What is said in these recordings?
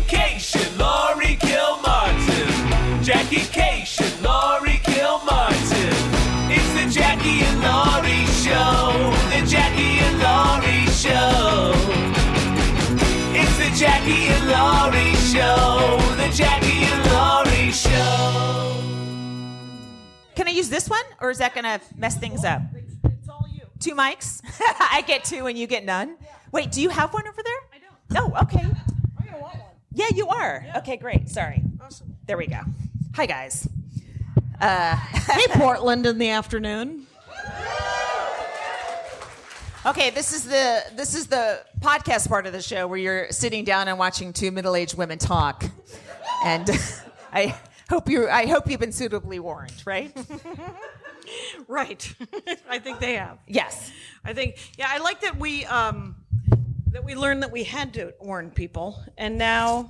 Cation, Laurie Kilmartin. Jackie Cation, Laurie Kilmartin. It's the Jackie and Laurie Show. The Jackie and Laurie Show. It's the Jackie and Laurie Show. The Jackie and Laurie Show. Can I use this one, or is that going to mess things up? It's all you. 2 mics? I get 2 and you get none? Yeah. Wait, do you have one over there? I don't. Oh, okay. I'm going to want one. Yeah, you are. Yeah. Okay, great. Sorry. Awesome. There we go. Hi, guys. Hey, Portland in the afternoon. Okay, this is the podcast part of the show where you're sitting down and watching 2 middle-aged women talk, and I hope you've been suitably warned, right? Right. I think they have. Yes. I think. Yeah, I like that we learned that we had to warn people, and now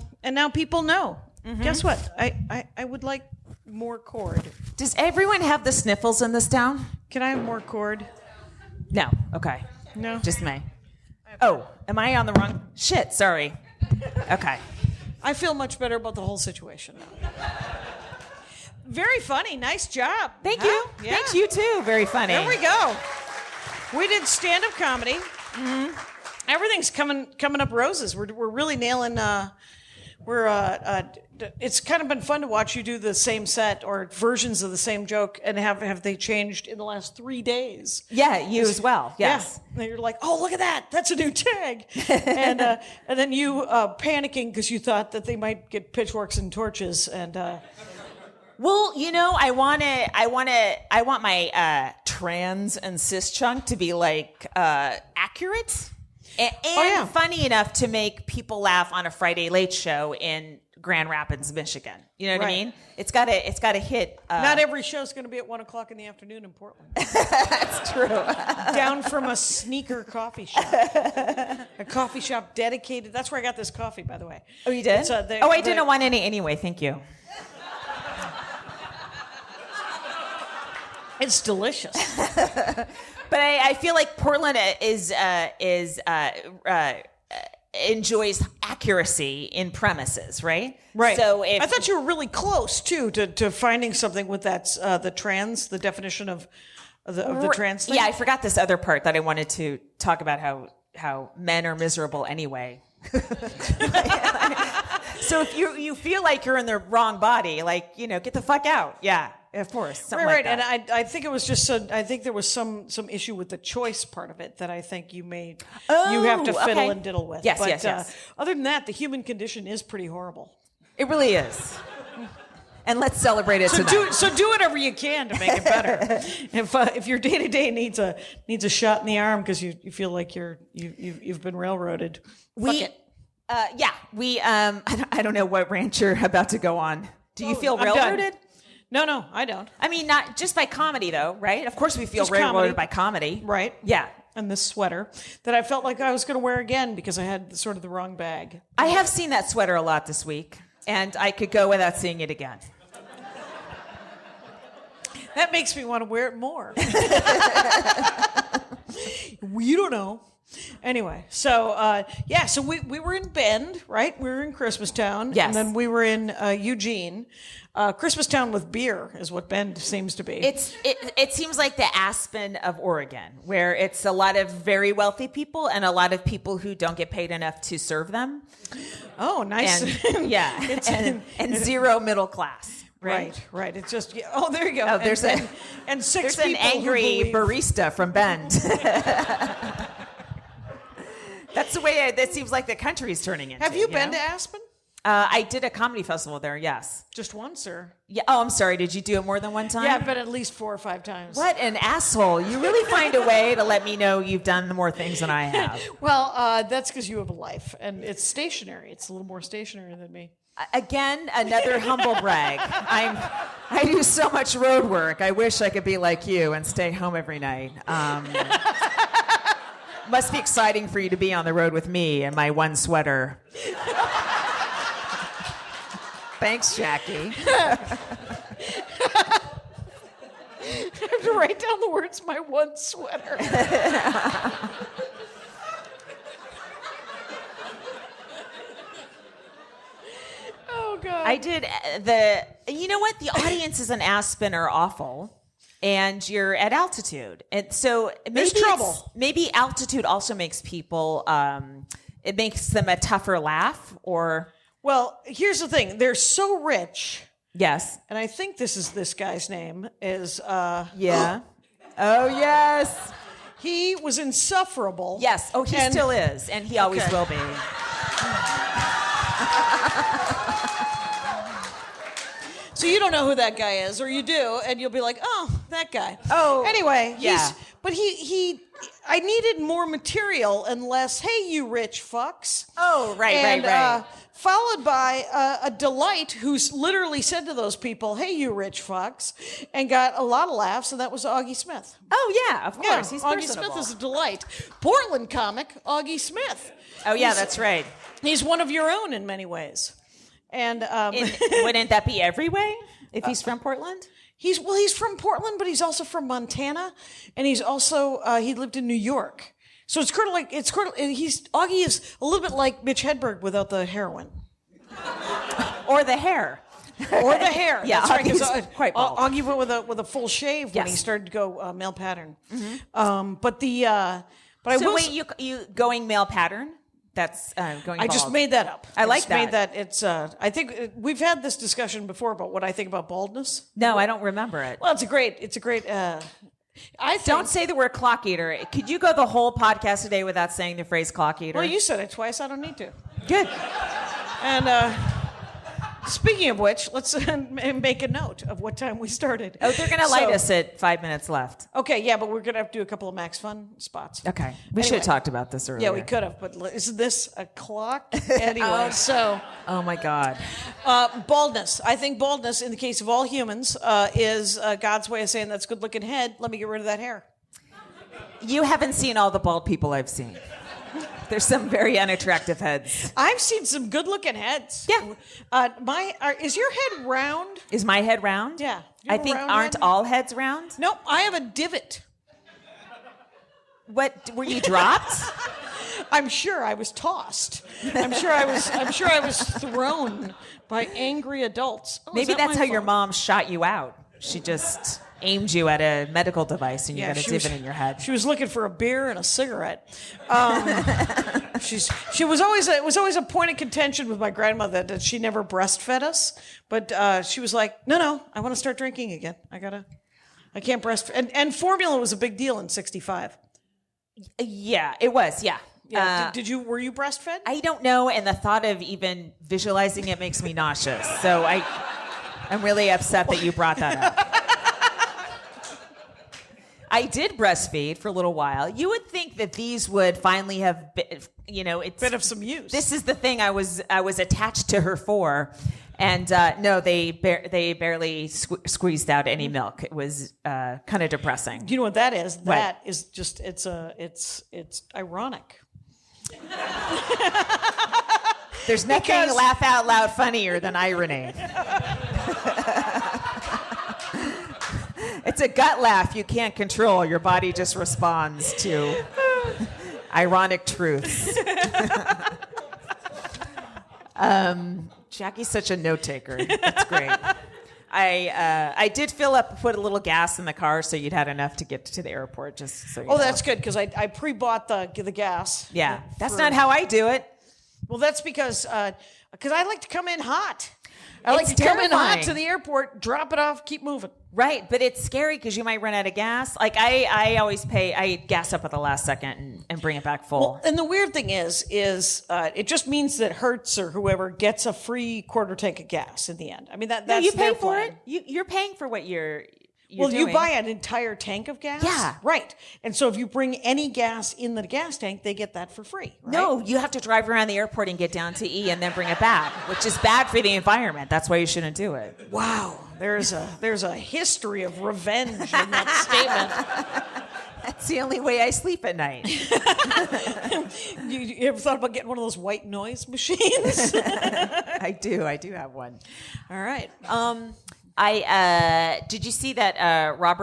people know. Mm-hmm. Guess what? I would like more cord. Does everyone have the sniffles in this town? Can I have more cord? No. Okay. No. Just me. Oh, am I on the wrong? Shit. Sorry. Okay. I feel much better about the whole situation now. Very funny. Nice job. Thank Huh? you. Yeah. Thanks, you too. Very funny. There we go. We did stand-up comedy. Mm-hmm. Everything's coming up roses. We're really nailing. It's kind of been fun to watch you do the same set or versions of the same joke, and have they changed in the last 3 days? Yeah, you as well. Yes. Yeah. And you're like, oh, look at that. That's a new tag. and then you panicking because you thought that they might get pitchforks and torches and. Well, I want my trans and cis chunk to be like accurate and funny enough to make people laugh on a Friday late show in Grand Rapids, Michigan. You know what I mean? It's got to hit. Not every show's going to be at 1:00 in the afternoon in Portland. That's true. Down from a sneaker coffee shop, a coffee shop dedicated. That's where I got this coffee, by the way. Oh, you did? I didn't want any anyway. Thank you. It's delicious. But I feel like Portland enjoys accuracy in premises, right? Right. So I thought you were really close too to finding something with that the definition of the trans thing. Yeah, I forgot this other part that I wanted to talk about how men are miserable anyway. So if you feel like you're in the wrong body, get the fuck out. Yeah. Of course, right. Like and I think it was just I think there was some issue with the choice part of it that I think you have to fiddle and diddle with. Yes, but, yes. Other than that, the human condition is pretty horrible. It really is. And let's celebrate it tonight. So do whatever you can to make it better. If your day to day needs a shot in the arm because you feel like you've been railroaded, fuck it. I don't know what rant you're about to go on. Do you feel railroaded? No, I don't. I mean, not just by comedy, though, right? Of course we feel Just railroaded comedy. by comedy. Right. Yeah. And this sweater that I felt like I was going to wear again because I had sort of the wrong bag. I have seen that sweater a lot this week, and I could go without seeing it again. That makes me want to wear it more. You don't know. Anyway, so we were in Bend, right? We were in Christmastown. Yes. And then we were in Eugene. Christmastown with beer is what Bend seems to be. It seems like the Aspen of Oregon, where it's a lot of very wealthy people and a lot of people who don't get paid enough to serve them. Oh, nice. And, yeah. and zero middle class. Right. It's just there you go. Oh, there's and six there's an angry barista from Bend. That's the way that seems like the country's turning into. Have you been to Aspen? I did a comedy festival there, yes. Just once, or? Yeah. Oh, I'm sorry. Did you do it more than one time? Yeah, I've been at least 4 or 5 times. What an asshole. You really find a way to let me know you've done more things than I have. Well, that's because you have a life, and it's stationary. It's a little more stationary than me. Again, another humble brag. I do so much road work. I wish I could be like you and stay home every night. Must be exciting for you to be on the road with me and my one sweater. Thanks, Jackie. I have to write down the words, my one sweater. Oh God. I did you know what? The audiences in Aspen are awful. And you're at altitude. And so there's trouble. Maybe altitude also makes people, it makes them a tougher laugh or. Well, here's the thing. They're so rich. Yes. And I think this guy's name is. Yeah. Oh, yes. He was insufferable. Yes. Oh, he still is. And he always will be. So you don't know who that guy is, or you do, and you'll be like, "Oh, that guy." Oh, anyway, yeah. But I needed more material and less. Hey, you rich fucks. Oh, right. Followed by a Delight, who's literally said to those people, "Hey, you rich fucks," and got a lot of laughs, and that was Augie Smith. Oh yeah, of course. Yeah, He's Augie personable. Smith is a delight. Portland comic, Augie Smith. Oh yeah, that's right. He's one of your own in many ways. And wouldn't that be every way if he's from Portland? He's from Portland, but he's also from Montana, and he's also he lived in New York. So it's kind of like Augie is a little bit like Mitch Hedberg without the heroin or the hair. Or the hair. Yeah, that's right. 'Cause, quite bald. Augie went with a full shave when he started to go male pattern. But So wait, you going male pattern? That's going. I bald. just made that up. I like that. Made that. It's. I think we've had this discussion before about what I think about baldness. No, I don't remember it. Well, it's a great. Don't say the word clock eater. Could you go the whole podcast today without saying the phrase clock eater? Well, you said it twice. I don't need to. Good. And speaking of which, let's make a note of what time we started. Oh, they're going to light us at 5 minutes left. Okay, yeah, but we're going to have to do a couple of Max Fun spots. Okay. We should have talked about this earlier. Yeah, we could have, but isn't this a clock? Anyway, so... Oh, my God. Baldness. I think baldness, in the case of all humans, is God's way of saying that's good-looking head. Let me get rid of that hair. You haven't seen all the bald people I've seen. There's some very unattractive heads. I've seen some good-looking heads. Yeah. Is your head round? Is my head round? Yeah. I think aren't all heads round? Nope. I have a divot. What? Were you dropped? I'm sure I was tossed. I'm sure I was thrown by angry adults. Oh, Maybe that's how your fault? mom shot you out. She just aimed you at a medical device and you got a divot in your head. She was looking for a beer and a cigarette. It was always a point of contention with my grandmother that she never breastfed us, but she was like, no, I want to start drinking again. I can't breastfeed. And formula was a big deal in '65. Yeah, it was. Yeah. Yeah. Were you breastfed? I don't know, and the thought of even visualizing it makes me nauseous. So I'm really upset that you brought that up. I did breastfeed for a little while. You would think that these would finally have been, it's bit of some use. This is the thing I was attached to her for, and no, they barely squeezed out any milk. It was kind of depressing. Do you know what that is? That is just it's ironic. There's nothing laugh out loud funnier than irony. It's a gut laugh you can't control. Your body just responds to ironic truths. Jackie's such a note taker. It's great. I did put a little gas in the car so you'd had enough to get to the airport. Just so you know. That's good because I pre-bought the gas. Yeah, that's not how I do it. Well, that's because I like to come in hot. I like to come in hot to the airport, drop it off, keep moving. Right, but it's scary because you might run out of gas. Like I always I gas up at the last second and bring it back full. Well, and the weird thing is it just means that Hertz or whoever gets a free quarter tank of gas in the end. I mean that's you pay their for plan. it. You're paying for what you're well, doing. you buy an entire tank of gas. Yeah, right. And so if you bring any gas in the gas tank, they get that for free. Right? No, you have to drive around the airport and get down to E and then bring it back, which is bad for the environment. That's why you shouldn't do it. Wow, there's a history of revenge in that statement. That's the only way I sleep at night. You ever thought about getting one of those white noise machines? I do have one. All right. Did you see that Martin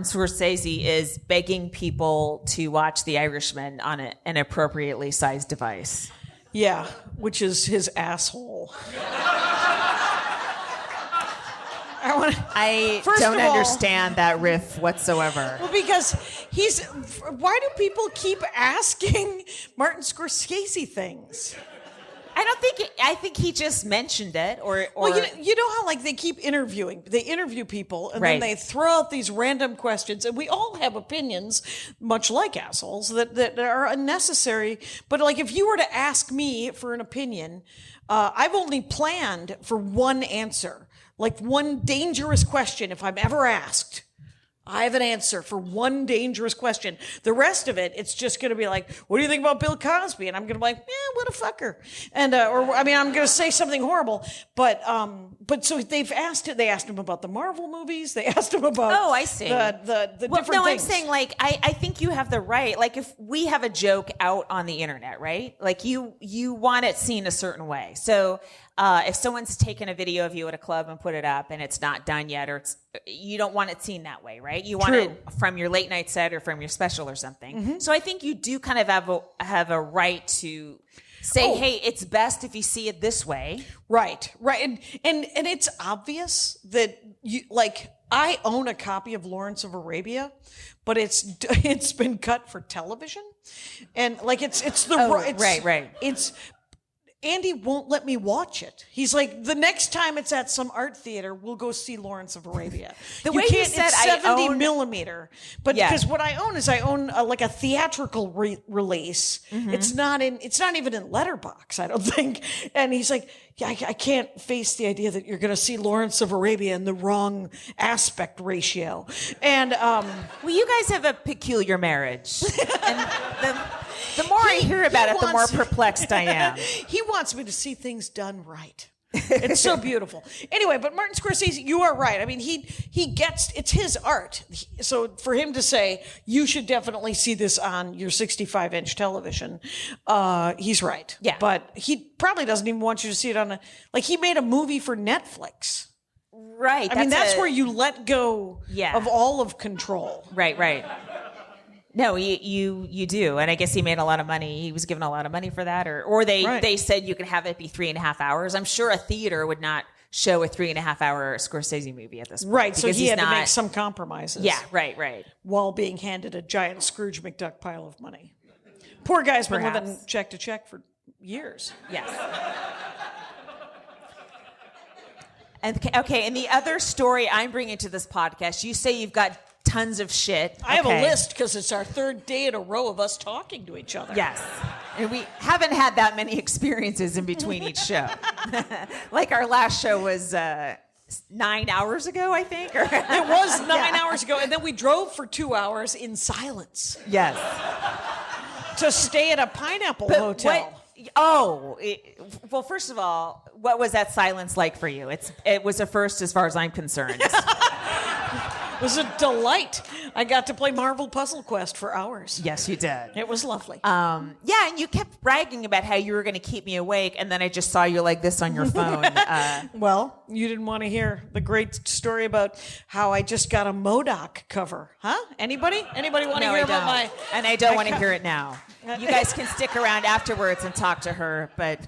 Scorsese is begging people to watch The Irishman on an appropriately sized device? Yeah, which is his asshole. I don't understand that riff whatsoever. Well, because why do people keep asking Martin Scorsese things? I think he just mentioned it, or well, you know how like they interview people, and right. then they throw out these random questions, and we all have opinions, much like assholes, that are unnecessary. But like, if you were to ask me for an opinion, I've only planned for one answer, like one dangerous question. If I'm ever asked, I have an answer for one dangerous question. The rest of it, it's just going to be like, what do you think about Bill Cosby? And I'm going to be like, what a fucker. And, I'm going to say something horrible. But so they asked him about the Marvel movies. They asked him about I see. the different things. I'm saying like, I think you have the right. Like if we have a joke out on the internet, right? Like you want it seen a certain way. So, if someone's taken a video of you at a club and put it up and it's not done yet, or you don't want it seen that way, right? You want it from your late night set or from your special or something. Mm-hmm. So I think you do kind of have a right to say, hey, it's best if you see it this way. Right. And it's obvious that I own a copy of Lawrence of Arabia, but it's been cut for television, and like it's right. It's Andy won't let me watch it. He's like, the next time it's at some art theater, we'll go see Lawrence of Arabia. It's 70 millimeter. But because what I own is like a theatrical release. Mm-hmm. It's not even in Letterbox, I don't think. And he's like, I can't face the idea that you're going to see Lawrence of Arabia in the wrong aspect ratio. And well, you guys have a peculiar marriage. And the more I hear about it, the more perplexed I am. He wants me to see things done right. It's so beautiful. Anyway, but Martin Scorsese, you are right. I mean, he gets, it's his art. So for him to say, you should definitely see this on your 65-inch television, he's right. Yeah. But he probably doesn't even want you to see it he made a movie for Netflix. Right. That's where you let go of all of control. Right. No, you do, and I guess he made a lot of money. He was given a lot of money for that, or they said you could have it be 3.5 hours. I'm sure a theater would not show a 3.5 hour Scorsese movie at this point. Right, so he had to make some compromises. Yeah, right. While being handed a giant Scrooge McDuck pile of money. Poor guy's been living check to check for years. Yes. And the other story I'm bringing to this podcast, you say you've got tons of shit. I have a list because it's our third day in a row of us talking to each other. Yes. And we haven't had that many experiences in between each show. Like our last show was 9 hours ago, I think. It was 9 hours ago. And then we drove for 2 hours in silence. Yes. To stay at a pineapple hotel. Well, first of all, what was that silence like for you? It was a first as far as I'm concerned. It was a delight. I got to play Marvel Puzzle Quest for hours. Yes, you did. It was lovely. And you kept bragging about how you were going to keep me awake, and then I just saw you like this on your phone. Well, you didn't want to hear the great story about how I just got a MODOK cover, huh? Anybody want to hear about my... And I don't want to hear it now. You guys can stick around afterwards and talk to her, but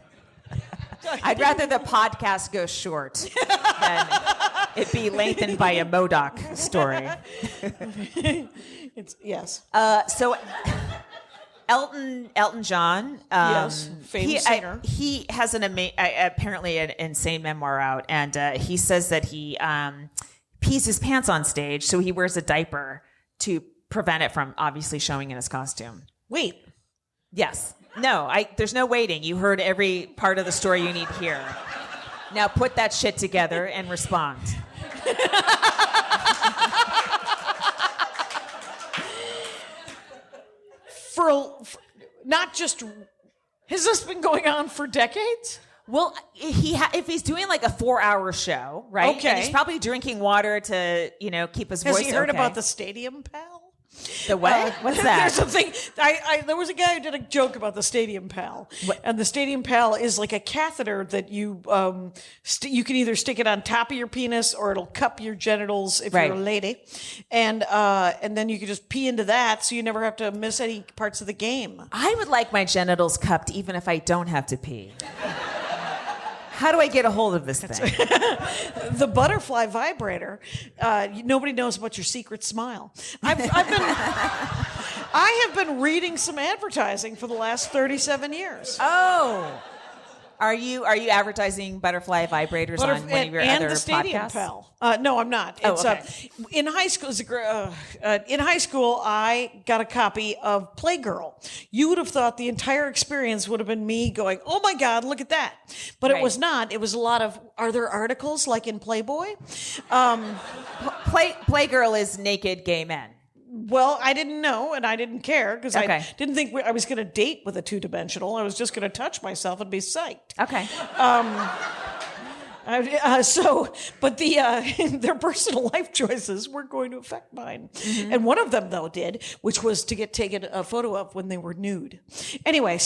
I'd rather the podcast go short than it be lengthened by a MODOK story. Yes. So Elton John, yes, famous singer. He has apparently an insane memoir out, and he says that he pees his pants on stage, so he wears a diaper to prevent it from obviously showing in his costume. Wait. Yes. No, there's no waiting. You heard every part of the story you need here. Now put that shit together and respond. For not just, has this been going on for decades? Well, if he's doing like a 4-hour show, right? Okay. And he's probably drinking water to, keep his voice. Has he heard about the Stadium Pal? The what? What's that? There's a thing. There was a guy who did a joke about the Stadium Pal, and the Stadium Pal is like a catheter that you you can either stick it on top of your penis or it'll cup your genitals if you're a lady, and then you can just pee into that, so you never have to miss any parts of the game. I would like my genitals cupped even if I don't have to pee. How do I get a hold of this thing? The butterfly vibrator. Nobody knows about your secret smile. I have been reading some advertising for the last 37 years. Oh. Are you advertising butterfly vibrators on one of your and other the Stadium podcasts? Pal? No, I'm not. It's, okay. In high school, I got a copy of Playgirl. You would have thought the entire experience would have been me going, "Oh my God, look at that!" But it was not. It was a lot of. Are there articles like in Playboy? Playgirl is naked gay men. Well, I didn't know, and I didn't care, because I didn't think I was going to date with a two-dimensional. I was just going to touch myself and be psyched. Okay. But their personal life choices were going to affect mine. Mm-hmm. And one of them, though, did, which was to get taken a photo of when they were nude. Anyway,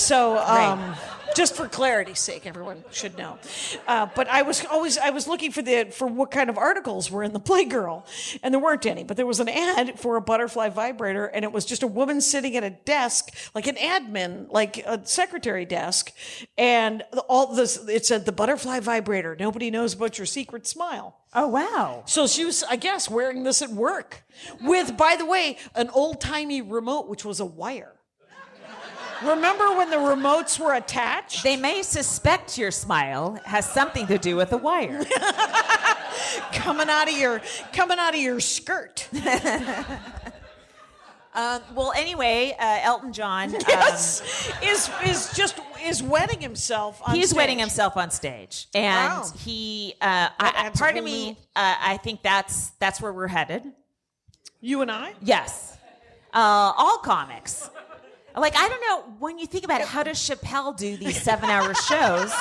just for clarity's sake, everyone should know. But I was looking for what kind of articles were in the Playgirl, and there weren't any. But there was an ad for a butterfly vibrator, and it was just a woman sitting at a desk, like an admin, like a secretary desk, and it said the butterfly vibrator. Nobody knows about your secret smile. Oh, wow. So she was, I guess, wearing this at work with, by the way, an old-timey remote, which was a wire. Remember when the remotes were attached? They may suspect your smile has something to do with a wire. coming out of your skirt. Well, anyway, Elton John is wetting himself on stage. He's wetting himself on stage. And he, part of me, I think that's where we're headed. You and I? Yes. All comics. Like, I don't know, when you think about it, how does Chappelle do these 7-hour shows?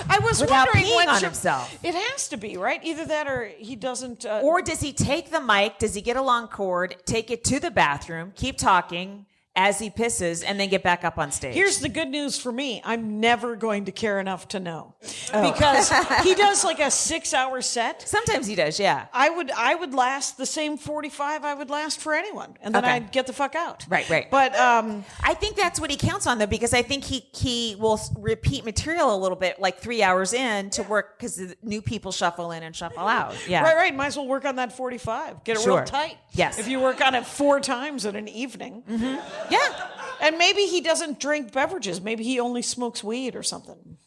I was without wondering peeing when on himself. It has to be, right? Either that or he doesn't. Or does he take the mic? Does he get a long cord, take it to the bathroom, keep talking as he pisses, and then get back up on stage? Here's the good news for me. I'm never going to care enough to know. Because he does like a 6-hour set. Sometimes he does, yeah. I would last the same 45 I would last for anyone. And then I'd get the fuck out. Right. But I think that's what he counts on, though, because I think he will repeat material a little bit, like 3 hours in to work, because new people shuffle in and shuffle out. Yeah. Right. Might as well work on that 45. Get it real tight. Yes. If you work on it 4 times in an evening. Mm-hmm. Yeah. And maybe he doesn't drink beverages. Maybe he only smokes weed or something.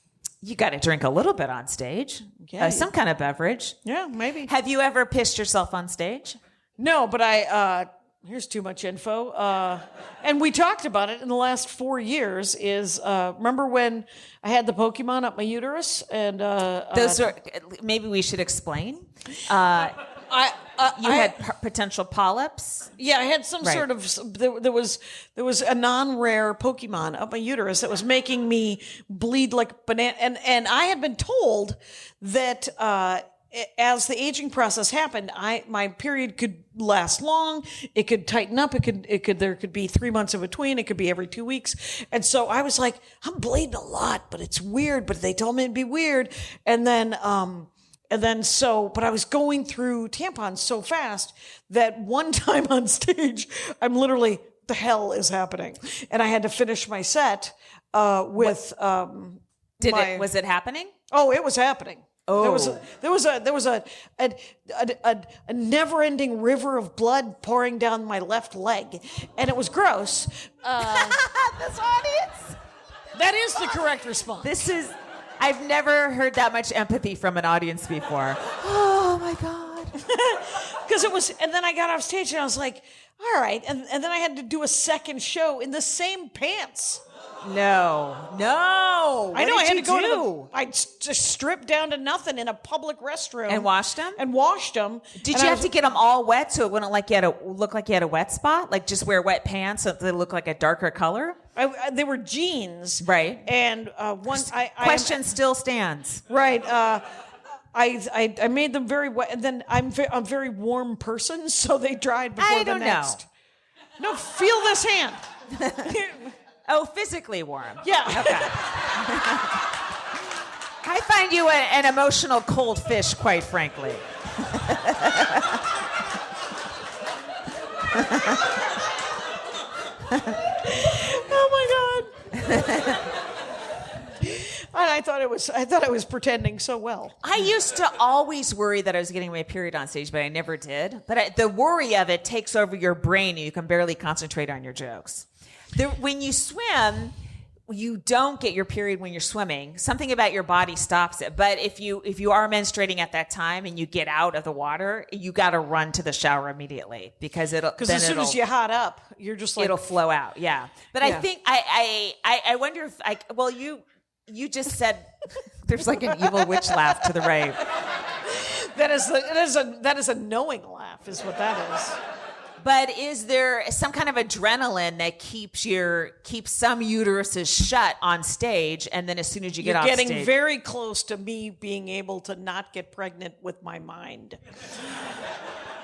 You got to drink a little bit on stage. Yeah, some kind of beverage. Yeah, maybe. Have you ever pissed yourself on stage? No, but here's too much info. And we talked about it in the last 4 years remember when I had the Pokemon up my uterus? And those are, maybe we should explain. You had potential polyps? Yeah, I had some sort of, there was a non-rare Pokemon up my uterus that was making me bleed like a banana. And I had been told that as the aging process happened, my period could last long. It could tighten up. There could be 3 months in between. It could be every 2 weeks. And so I was like, I'm bleeding a lot, but it's weird. But they told me it'd be weird. But I was going through tampons so fast that one time on stage, I'm literally, the hell is happening? And I had to finish my set with. Was it happening? Oh, it was happening. Oh. There was a never-ending river of blood pouring down my left leg, and it was gross. This audience. That is the correct response. I've never heard that much empathy from an audience before. Oh my God. Because it was, and then I got off stage and I was like, all right. And then I had to do a second show in the same pants. No. I know. I had to go I just stripped down to nothing in a public restroom and washed them. Did you have to get them all wet so it wouldn't look like you had a wet spot? Like just wear wet pants so they look like a darker color? They were jeans, right? And question still stands, right? I made them very wet, and then I'm a very warm person, so they dried before the next. No, feel this hand. Oh, physically warm. Yeah. Okay. I find you an emotional cold fish, quite frankly. Oh my God. And I thought it was pretending so well. I used to always worry that I was getting my period on stage, but I never did. But the worry of it takes over your brain, and you can barely concentrate on your jokes. When you swim, you don't get your period when you're swimming. Something about your body stops it. But if you are menstruating at that time and you get out of the water, you got to run to the shower immediately because as soon as you hot up, you're just like it'll flow out. Yeah. But I think I wonder if you just said there's like an evil witch laugh to the right. That is a knowing laugh, is what that is. But is there some kind of adrenaline that keeps some uteruses shut on stage, and then as soon as you get off stage, you're getting very close to me being able to not get pregnant with my mind.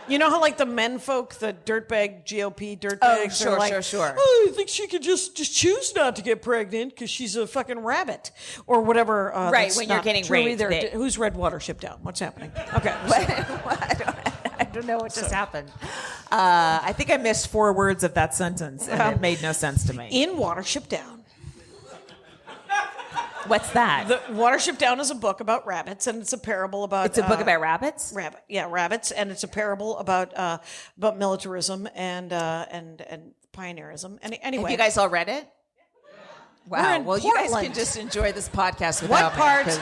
You know how like the men folk, the dirtbag GOP dirtbags, sure, are like, sure. Oh, I think she could just choose not to get pregnant because she's a fucking rabbit or whatever. Right, when you're getting raped. Who's read Watership Down? What's happening? Okay. I don't know what just happened. I think I missed 4 words of that sentence, and it made no sense to me. In Watership Down. What's that? The Watership Down is a book about rabbits, and it's a parable about... It's a book about rabbits? Rabbits, and it's a parable about militarism and pioneerism. Anyway, have you guys all read it? Wow. Well, you guys can just enjoy this podcast without me. What part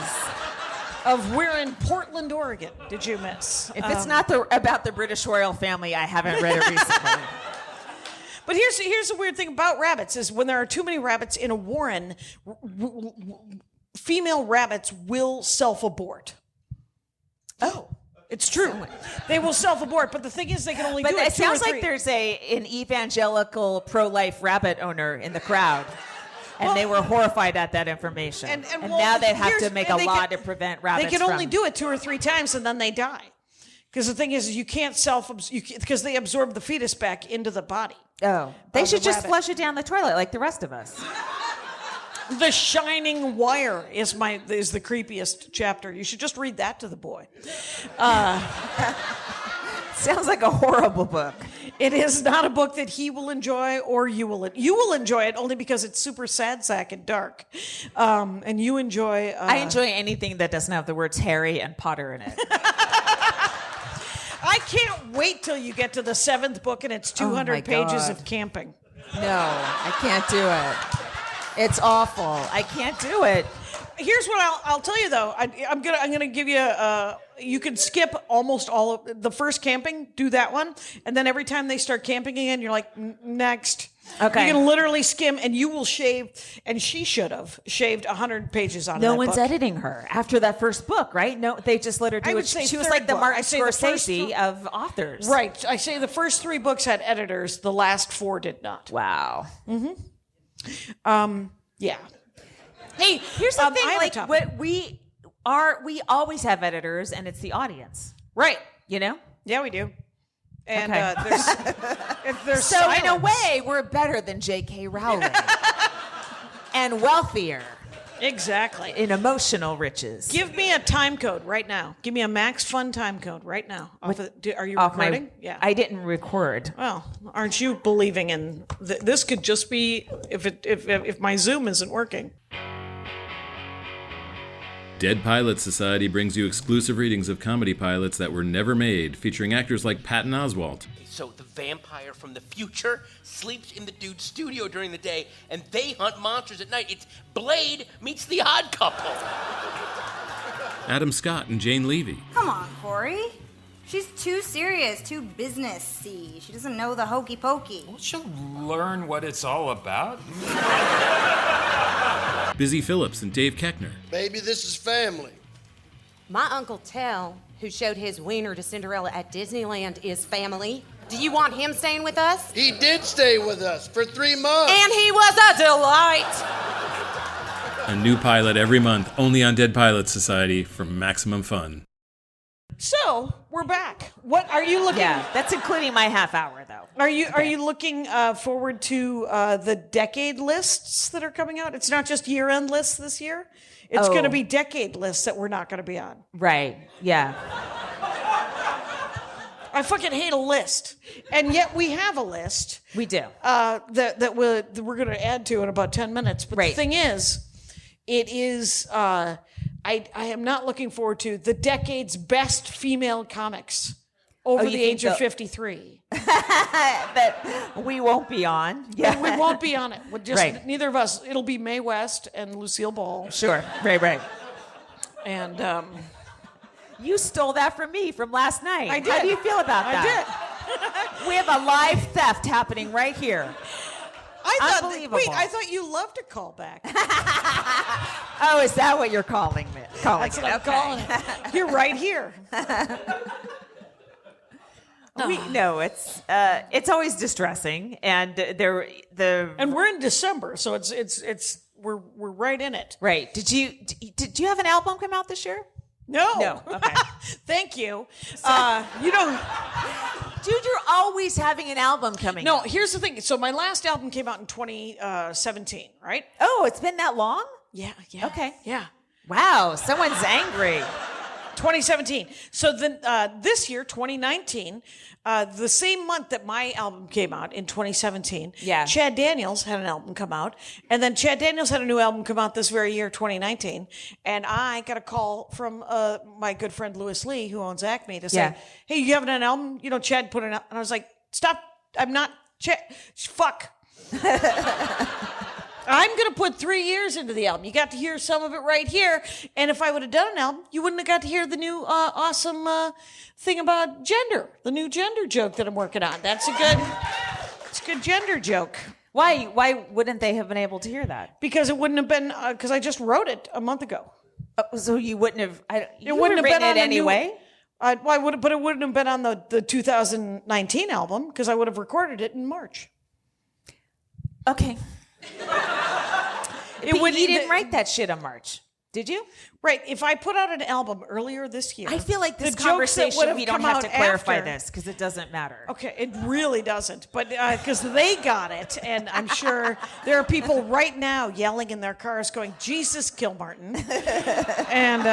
of we're in Portland, Oregon did you miss? If it's not about the British royal family, I haven't read it recently. But here's the weird thing about rabbits is when there are too many rabbits in a warren, female rabbits will self-abort. Oh. It's true. They will self-abort, but the thing is they can only do it 2 or 3. But it sounds like there's an evangelical pro-life rabbit owner in the crowd. And they were horrified at that information. And now they have to make a law to prevent rabbits. They can only do it 2 or 3 times and then they die. Because the thing is you can't because they absorb the fetus back into the body. Oh. They should just flush it down the toilet like the rest of us. The Shining Wire is the creepiest chapter. You should just read that to the boy. Sounds like a horrible book. It is not a book that he will enjoy or you will. You will enjoy it only because it's super sad sack and dark. And you enjoy... I enjoy anything that doesn't have the words Harry and Potter in it. I can't wait till you get to the 7th book and it's 200 pages of camping. No, I can't do it. It's awful. I can't do it. Here's what I'll tell you though. I'm gonna give you you can skip almost all of the first camping. Do that one, and then every time they start camping again, you're like next. Okay. You can literally skim, and you will shave. And she should have shaved 100 pages on. No that one's book. editing her after that first book, right? No, they just let her do it. She was like the Martin Scorsese of authors. Right. I say the first 3 books had editors. The last 4 did not. Wow. Mm-hmm. Yeah. Hey, here's the thing. I Like, what we always have editors, and it's the audience, right? You know? Yeah, we do. And okay. there's so silence. in a way, we're better than J.K. Rowling, and wealthier. Exactly. In emotional riches. Give me a time code right now. Give me a Max Fun time code right now. Are you recording? Yeah. I didn't record. Well, aren't you believing in this? Could just be if my Zoom isn't working. Dead Pilot Society brings you exclusive readings of comedy pilots that were never made, featuring actors like Patton Oswalt. So the vampire from the future sleeps in the dude's studio during the day, and they hunt monsters at night. It's Blade meets The Odd Couple. Adam Scott and Jane Levy. Come on, Corey. She's too serious, too business-y. She doesn't know the hokey pokey. Well, she'll learn what it's all about. Busy Phillips and Dave Keckner. Baby, this is family. My Uncle Tell, who showed his wiener to Cinderella at Disneyland, is family. Do you want him staying with us? He did stay with us for 3 months. And he was a delight. A new pilot every month, only on Dead Pilot Society for maximum fun. So we're back. What are you looking? Yeah, that's including my half hour though. Are you looking forward to the decade lists that are coming out? It's not just year-end lists this year. It's going to be decade lists that we're not going to be on. Right. Yeah. I fucking hate a list, and yet we have a list. We do. That we're going to add to in about 10 minutes. But the thing is, it is. I am not looking forward to the decade's best female comics over the age of 53. That we won't be on. Yeah, we won't be on it. We're just neither of us. It'll be Mae West and Lucille Ball. Sure. Right. And you stole that from me from last night. I did. How do you feel about that? I did. We have a live theft happening right here. Unbelievable. I thought you loved a callback. Oh, is that what you're calling it? That's what I'm calling it. You're right here. No, it's always distressing, and and we're in December, so we're right in it. Right. Did you have an album come out this year? No. Okay. Thank you. Dude, you're always having an album coming. No, out. here's the thing. So my last album came out in 2017, right? Oh, it's been that long? Yeah. Okay. Yeah. Wow, someone's angry. 2017. So then this year, 2019, the same month that my album came out in 2017, Chad Daniels had an album come out. And then Chad Daniels had a new album come out this very year, 2019. And I got a call from my good friend Louis Lee, who owns Acme, to say, hey, you having an album? You know, Chad put it out. And I was like, stop. I'm not Chad. Fuck. I'm going to put 3 years into the album. You got to hear some of it right here. And if I would have done an album, you wouldn't have got to hear the new awesome thing about gender, the new gender joke that I'm working on. It's a good gender joke. Why wouldn't they have been able to hear that? Because it wouldn't have been, because I just wrote it a month ago. So you wouldn't have, it wouldn't have been on it anyway? But it wouldn't have been on the 2019 album, because I would have recorded it in March. Okay. You didn't write that shit in March, did you? Right. If I put out an album earlier this year, I feel like this conversation we don't have to clarify this because it doesn't matter. Okay, it really doesn't. But because they got it, and I'm sure there are people right now yelling in their cars, going, "Jesus, Kilmartin!" And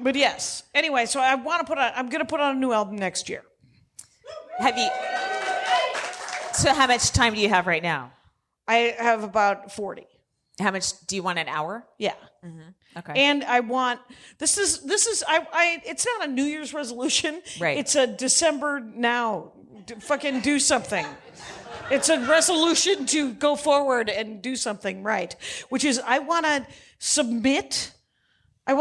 but yes. Anyway, so I'm going to put on a new album next year. Have you? So how much time do you have right now? I have about 40. How much do you want? An hour? Yeah. Mm-hmm. Okay. And I want this is it's not a New Year's resolution. Right. It's a December now. Fucking do something. It's a resolution to go forward and do something right. Which is I want to submit a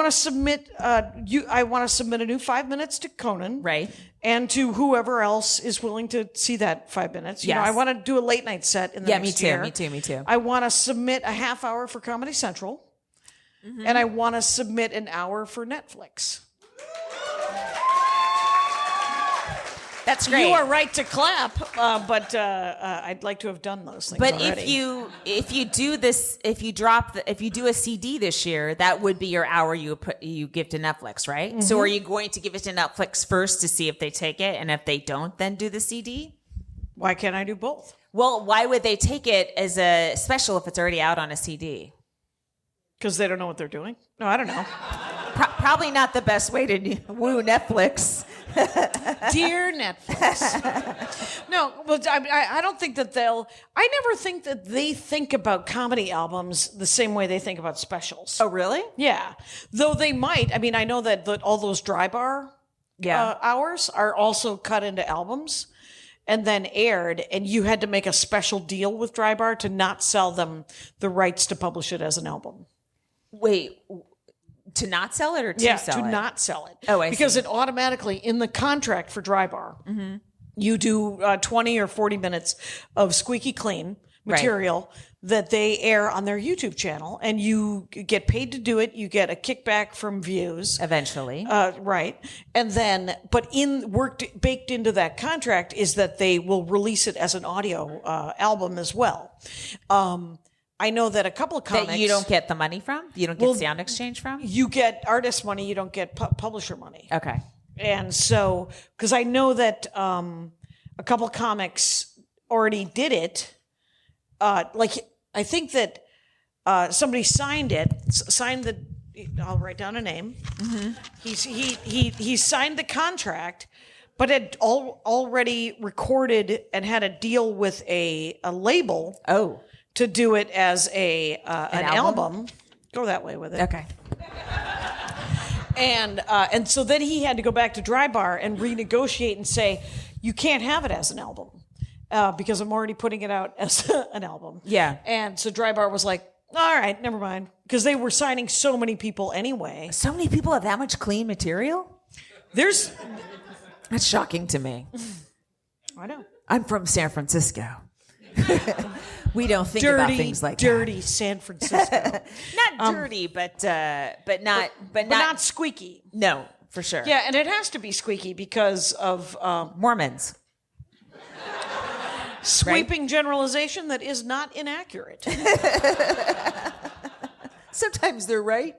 new 5 minutes to Conan. Right. And to whoever else is willing to see that 5 minutes. You know, I want to do a late night set in the next year. Me too. I want to submit a half hour for Comedy Central. Mm-hmm. And I want to submit an hour for Netflix. That's great. You are right to clap, but I'd like to have done those things But already. if you do this, if you do a CD this year, that would be your hour you give to Netflix, right? Mm-hmm. So are you going to give it to Netflix first to see if they take it, and if they don't, then do the CD? Why can't I do both? Well, why would they take it as a special if it's already out on a CD? Because they don't know what they're doing? No, I don't know. Probably not the best way to woo Netflix. Dear Netflix. No, but I don't think that I never think that they think about comedy albums the same way they think about specials. Oh, really? Yeah. Though they might. I mean, I know that all those dry bar hours are also cut into albums and then aired, and you had to make a special deal with dry bar to not sell them the rights to publish it as an album. Wait, to not sell it or to sell it? Yeah, to not sell it. Oh, I see. Because it automatically, in the contract for dry bar, mm-hmm. you do 20 or 40 minutes of squeaky clean material that they air on their YouTube channel, and you get paid to do it. You get a kickback from views. Eventually. Right. And then, but baked into that contract is that they will release it as an audio album as well. I know that a couple of comics that you don't get the money from. You don't get sound exchange from. You get artist money. You don't get publisher money. Okay. And so, because I know that a couple of comics already did it. Like I think that somebody signed the. I'll write down a name. Mm-hmm. He signed the contract, but had already recorded and had a deal with a label. Oh. To do it as an album. Go that way with it. Okay. And so then he had to go back to Dry Bar and renegotiate and say, you can't have it as an album because I'm already putting it out as an album. Yeah. And so Dry Bar was like, all right, never mind. Because they were signing so many people anyway. So many people have that much clean material? That's shocking to me. I know. I'm from San Francisco. We don't think about things like dirty San Francisco. Not dirty, but not squeaky. No, for sure. Yeah, and it has to be squeaky because of Mormons. Sweeping generalization that is not inaccurate. Sometimes they're right.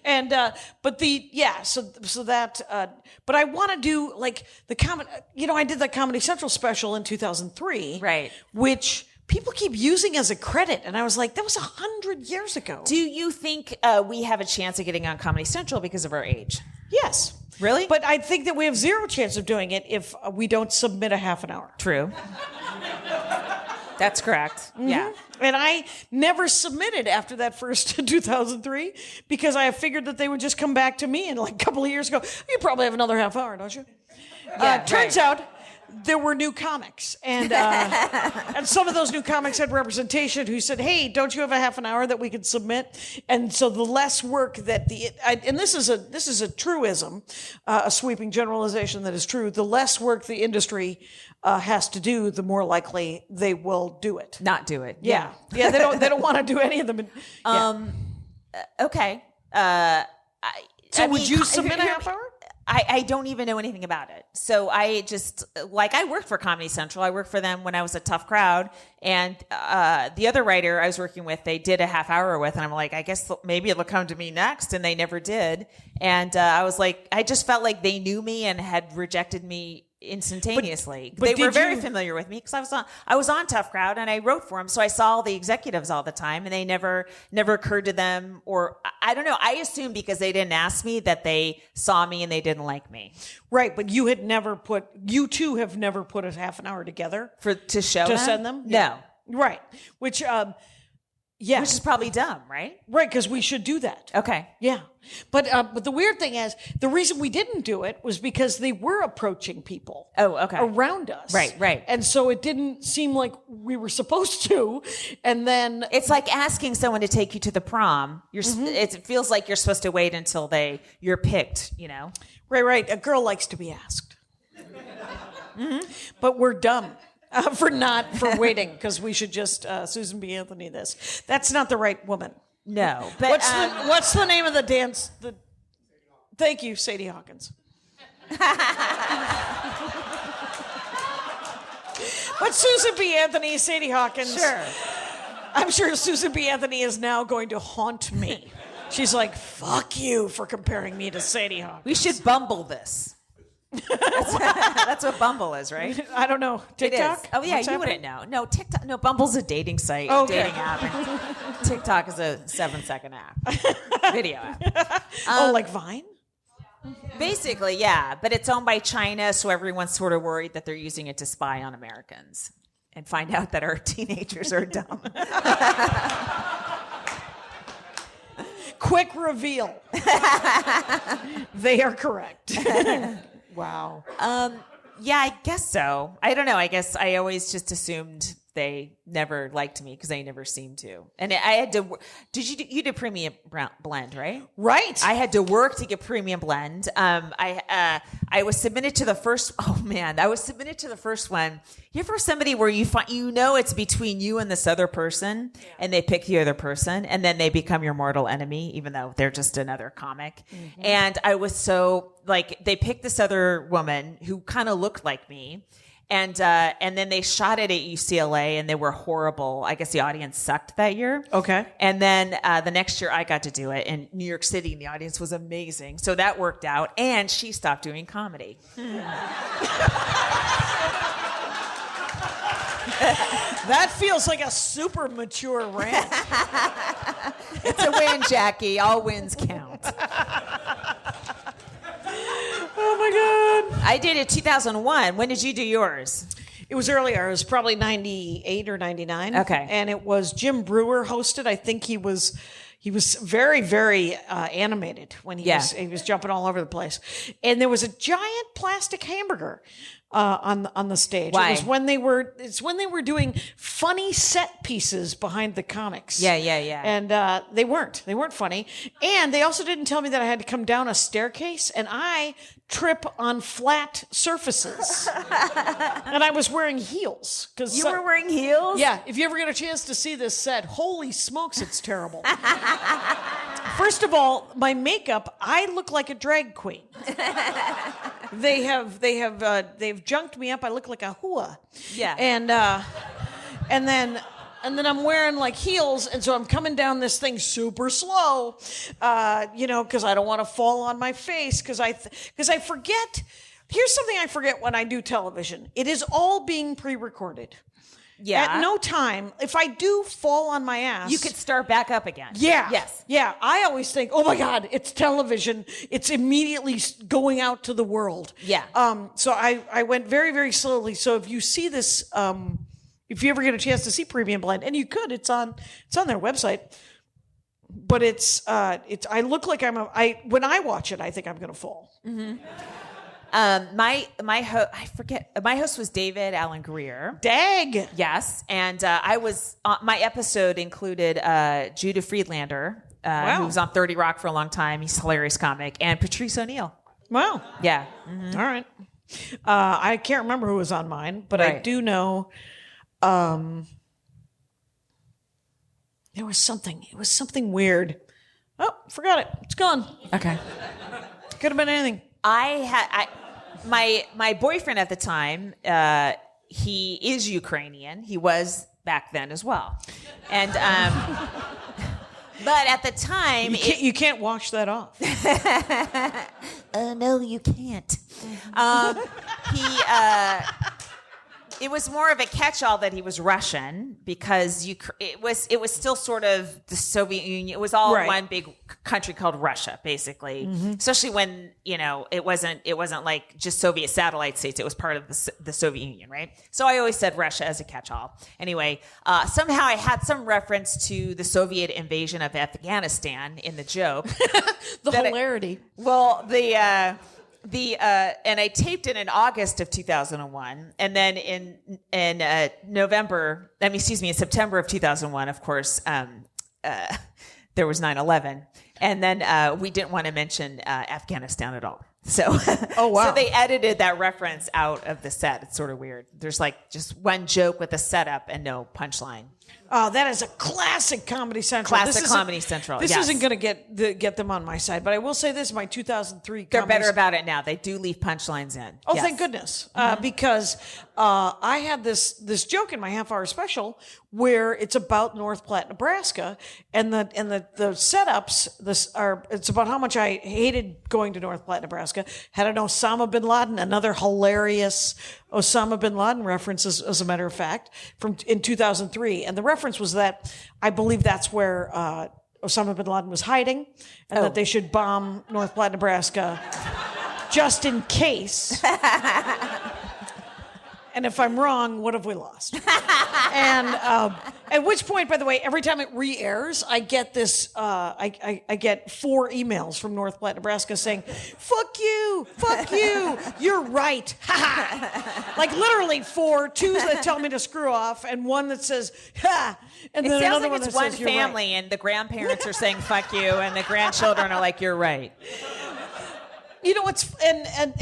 And but I want to do like the comedy. I did the Comedy Central special in 2003, right? Which people keep using as a credit, and I was like, that was 100 years ago. Do you think we have a chance of getting on Comedy Central because of our age? Yes. Really? But I think that we have zero chance of doing it if we don't submit a half an hour. True. That's correct. Mm-hmm. Yeah. And I never submitted after that first 2003 because I figured that they would just come back to me and like a couple of years ago, you probably have another half hour, don't you? Turns out there were new comics. And and some of those new comics had representation who said, hey, don't you have a half an hour that we could submit? And so the less work that and this is a truism, a sweeping generalization that is true, the less work the industry has to do, the more likely they will do it. Not do it. Yeah. They don't want to do any of them. Okay. Would you submit a half hour? I don't even know anything about it. So I just, I worked for Comedy Central. I worked for them when I was a tough crowd. And the other writer I was working with, they did a half hour with. And I'm like, I guess maybe it'll come to me next. And they never did. And I was like, I just felt like they knew me and had rejected me instantaneously. But they were very familiar with me because I was on Tough Crowd and I wrote for them, so I saw all the executives all the time, and they never occurred to them, or I don't know. I assumed because they didn't ask me that they saw me and they didn't like me. Right, but you two have never put a half an hour together to send them. No, right, which is probably dumb, right? Right, because we should do that. Okay. Yeah. But the weird thing is, the reason we didn't do it was because they were approaching people around us. Right. And so it didn't seem like we were supposed to. And then it's like asking someone to take you to the prom. It feels like you're supposed to wait until you're picked, Right. A girl likes to be asked. But we're dumb. For waiting, because we should just Susan B. Anthony this. That's not the right woman. No. But what's the name of the dance? Thank you, Sadie Hawkins. But Susan B. Anthony, Sadie Hawkins. Sure. I'm sure Susan B. Anthony is now going to haunt me. She's like, fuck you for comparing me to Sadie Hawkins. We should Bumble this. That's what Bumble is, right? I don't know. TikTok? Oh yeah, you wouldn't know. No, TikTok. No, Bumble's a dating site, dating app. And TikTok is a 7-second app, video app. Like Vine? Basically, yeah. But it's owned by China, so everyone's sort of worried that they're using it to spy on Americans and find out that our teenagers are dumb. Quick reveal. They are correct. Wow. Yeah, I guess so. I don't know. I guess I always just assumed they never liked me because they never seemed to. And I had to. You did premium blend, right? Right. I had to work to get premium blend. I was submitted to the first. Oh man, I was submitted to the first one. You ever somebody where you know it's between you and this other person, and they pick the other person, and then they become your mortal enemy, even though they're just another comic. Mm-hmm. And I was so they picked this other woman who kind of looked like me. And then they shot it at UCLA, and they were horrible. I guess the audience sucked that year. Okay. And then the next year I got to do it in New York City, and the audience was amazing. So that worked out, and she stopped doing comedy. That feels like a super mature rant. It's a win, Jackie. All wins count. Oh my God. I did it 2001. When did you do yours? It was earlier. It was probably 98 or 99. Okay. And it was Jim Brewer hosted. I think he was very, very animated when he was jumping all over the place. And there was a giant plastic hamburger on the stage. Why? It's when they were doing funny set pieces behind the comics. Yeah. And they weren't funny. And they also didn't tell me that I had to come down a staircase, and I trip on flat surfaces. And I was wearing heels. You were wearing heels? Yeah. If you ever get a chance to see this set, holy smokes, it's terrible. First of all, my makeup, I look like a drag queen. They've junked me up. I look like a hua. Yeah. And then I'm wearing like heels, and so I'm coming down this thing super slow, because I don't want to fall on my face, because I forget. Here's something I forget when I do television. It is all being pre-recorded. Yeah. At no time, if I do fall on my ass, You could start back up again. yeah. Yes. Yeah. I always think, oh my God, it's television. It's immediately going out to the world. Yeah. So I went very, very slowly. So if you see this, if you ever get a chance to see Premium Blend, and you could, it's on their website. But I look like when I watch it, I think I'm going to fall. Mm-hmm. My host was David Alan Greer. Dag. Yes, and my episode included Judah Friedlander, who was on 30 Rock for a long time. He's a hilarious comic, and Patrice O'Neill. Wow. Yeah. Mm-hmm. All right. I can't remember who was on mine, but I do know there was something. It was something weird. Oh, forgot it. It's gone. Okay. Could have been anything. My boyfriend at the time, he is Ukrainian. He was back then as well. And but at the time you can't wash that off. No, you can't. It was more of a catch-all that he was Russian, because it was still sort of the Soviet Union. It was all one big country called Russia, basically. Mm-hmm. Especially when it wasn't like just Soviet satellite states. It was part of the Soviet Union, right? So I always said Russia as a catch-all. Anyway, somehow I had some reference to the Soviet invasion of Afghanistan in the joke. The hilarity. And I taped it in August of 2001, and then in September of 2001, of course, there was 9/11, and then we didn't want to mention Afghanistan at all. So, oh wow! So they edited that reference out of the set. It's sort of weird. There's like just one joke with a setup and no punchline. Oh, that is a classic Comedy Central. Comedy Central. This isn't going to get them on my side, but I will say this: my 2003. They're better about it now. They do leave punchlines in. Oh, yes. Thank goodness! Because I had this joke in my half-hour special where it's about North Platte, Nebraska, and the setups. It's about how much I hated going to North Platte, Nebraska. Had an Osama bin Laden, another hilarious Osama bin Laden reference, as a matter of fact, in 2003, and the reference was that I believe that's where Osama bin Laden was hiding, and that they should bomb North Platte, Nebraska, just in case. And if I'm wrong, what have we lost? And at which point, by the way, every time it re-airs, I get this. I get 4 emails from North Platte, Nebraska, saying, "Fuck you, you're right." Like literally 4, 2 that tell me to screw off, and 1 that says, "Ha." And then another one that says, "You're right." It sounds like it's one family, and the grandparents are saying "fuck you," and the grandchildren are like, "You're right." You know, and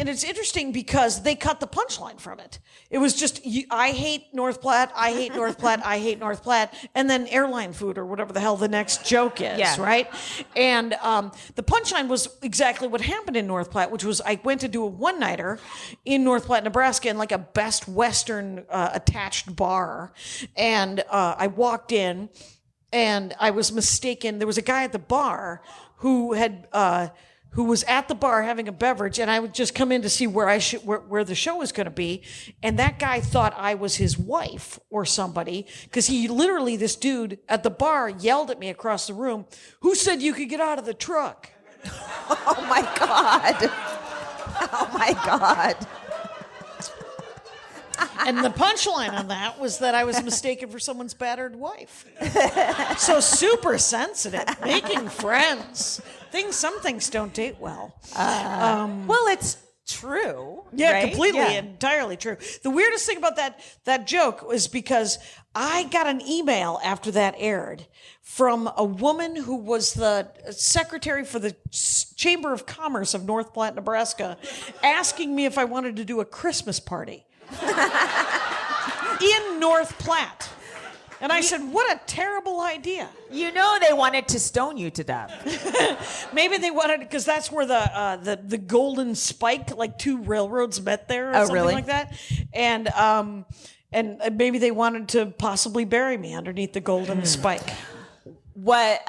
it's interesting because they cut the punchline from it. It was just, I hate North Platte, I hate North Platte, I hate North Platte, and then airline food or whatever the hell the next joke is, right? And the punchline was exactly what happened in North Platte, which was I went to do a one-nighter in North Platte, Nebraska, in like a Best Western attached bar. And I walked in, and I was mistaken. There was a guy at the bar who was at the bar having a beverage, and I would just come in to see where the show was going to be, and that guy thought I was his wife or somebody, because this dude at the bar yelled at me across the room, "Who said you could get out of the truck?" Oh my God. Oh my God. And the punchline on that was that I was mistaken for someone's battered wife. So super sensitive, making friends. Some things don't date well. Well, it's true. Yeah, right? completely, entirely true. The weirdest thing about that joke was because I got an email after that aired from a woman who was the secretary for the Chamber of Commerce of North Platte, Nebraska, asking me if I wanted to do a Christmas party in North Platte. And I said, what a terrible idea. You know they wanted to stone you to death. Maybe they wanted, because that's where the Golden Spike, like two railroads met there or something really? like that. And maybe they wanted to possibly bury me underneath the Golden Spike. What,